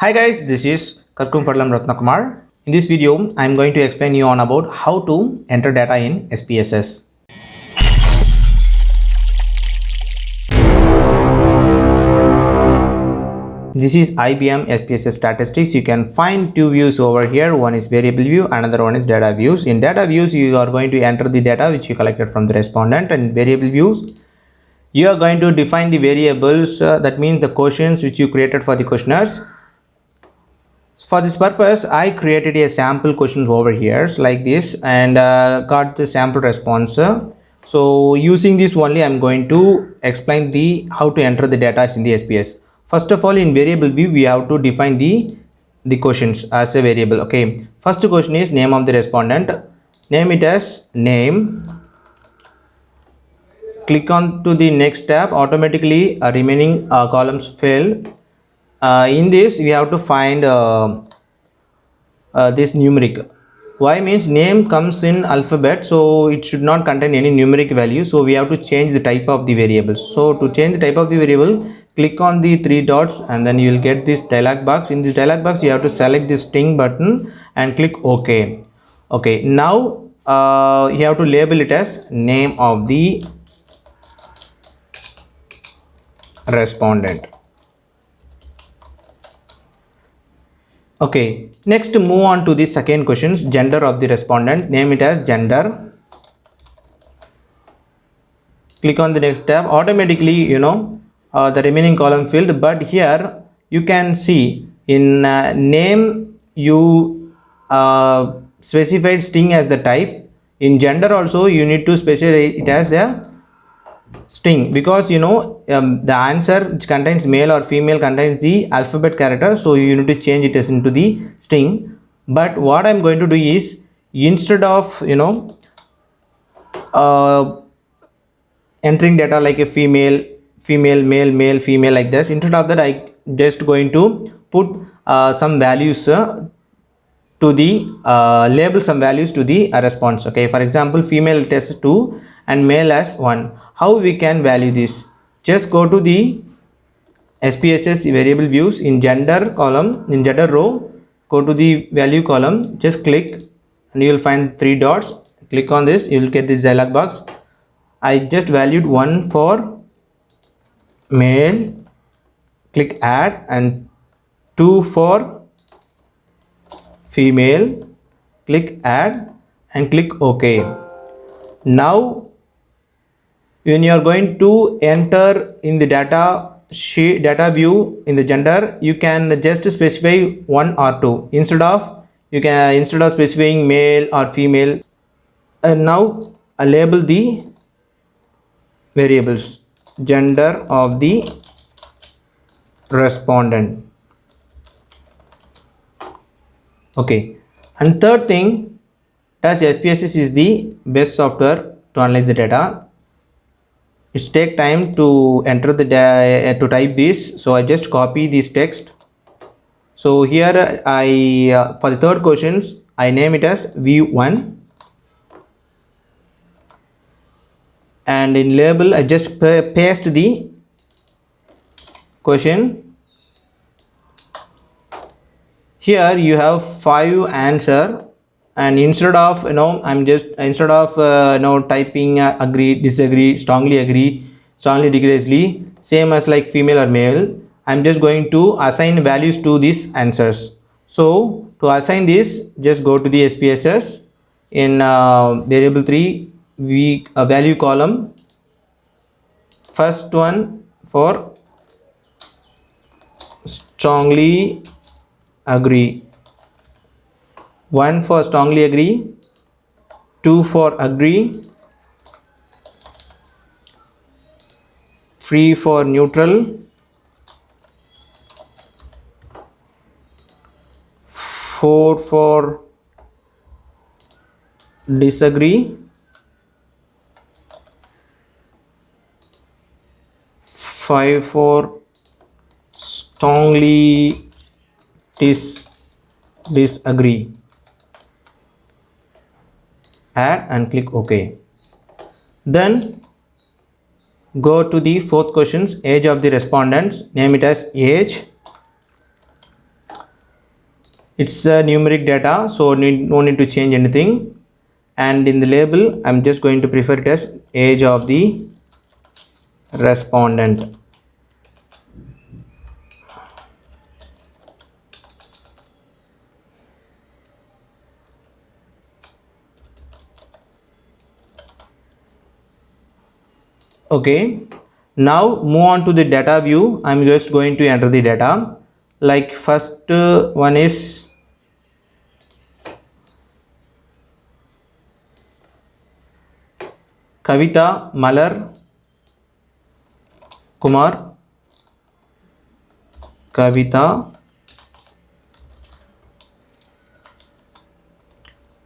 Hi guys, this is Rathnakumar. In this video, I am going to explain you on about how to enter data in SPSS. This is IBM SPSS statistics. You can find two views over here. One is variable view, another one is data views. In data views, you are going to enter the data which you collected from the respondent, and variable views, you are going to define the variables, that means the questions which you created for the questionnaires. For this purpose, I created a sample questions over here like this and got the sample response. So using this only, I'm going to explain the how to enter the data in the SPS. First of all, in variable view, we have to define the questions as a variable. Okay, first question is name of the respondent. Name it as name. Click on to the next tab. Automatically remaining columns fill. In this we have to find this numeric. Why means name comes in alphabet, so it should not contain any numeric value, so we have to change the type of the variable. So to change the type of the variable, click on the three dots and then you will get this dialog box. In this dialog box you have to select this string button and click OK. Okay, now you have to label it as name of the respondent. Okay, next move on to the second questions. Gender of the respondent, name it as gender. Click on the next tab. Automatically the remaining column filled, but here you can see in name you specified string as the type. In gender also you need to specify it as a string, because the answer which contains male or female contains the alphabet character, so you need to change it as into the string. But what I'm going to do is, instead of entering data like a female, male, female like this, instead of that I just going to put some values to the label some values to the response. Okay, for example, female test 2 and male as 1. How we can value this? Just go to the SPSS variable views. In gender column, in gender row, go to the value column, just click and you will find three dots. Click on this, you will get this dialog box. I just valued 1 for male, click add, and 2 for female, click add and click OK. Now when you are going to enter in the data sheet, data view, in the gender, you can just specify 1 or 2 instead of specifying male or female. And now I label the variables, gender of the respondent. Okay, and third thing, as SPSS is the best software to analyze the data. It's take time to enter the to type this, so I just copy this text. So here I for the third questions I name it as view 1, and in label I just paste the question. Here you have 5 answer, and instead of typing agree, disagree, strongly agree, strongly disagree, same as like female or male, I'm just going to assign values to these answers. So to assign this, just go to the SPSS. In variable 3 value column, first one for strongly agree, 1 for strongly agree, 2 for agree, 3 for neutral, 4 for disagree, 5 for strongly disagree. Add and click OK. Then go to the fourth questions, age of the respondents, name it as age. It's numeric data, so no need to change anything. And in the label, I'm just going to prefer it as age of the respondent. Okay, now move on to the data view. I'm just going to enter the data. Like first one is Kavita Malar Kumar. Kavita,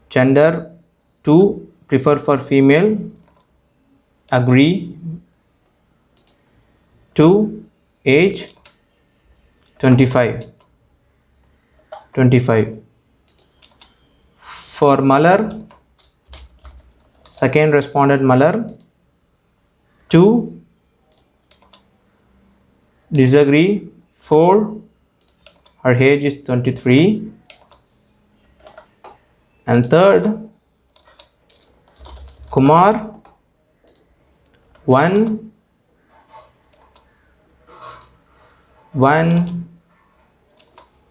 gender 2, prefer for female, agree. 2, age 25. For Malar, second respondent Malar, 2, disagree. 4, her age is 23. And third, Kumar, 1,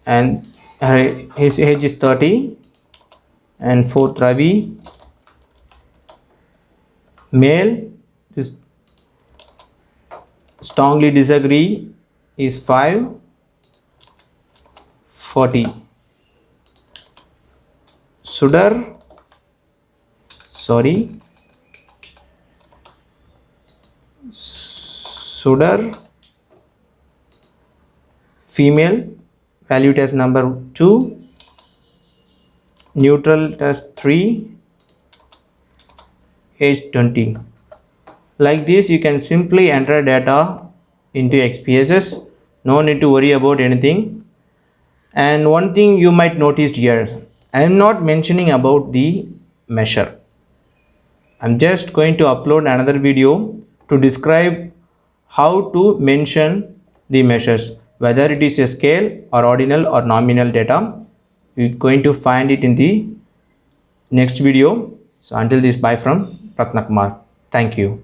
and his age is 30. And fourth, Ravi, male, is strongly disagree, is 5, 40. Sudar, female, value test number 2, neutral test 3, age 20. Like this, you can simply enter data into XPSS. No need to worry about anything. And one thing you might notice here, I am not mentioning about the measure. I'm just going to upload another video to describe how to mention the measures, whether it is a scale or ordinal or nominal data. You're going to find it in the next video. So until this, bye from Rathnakumar. Thank you.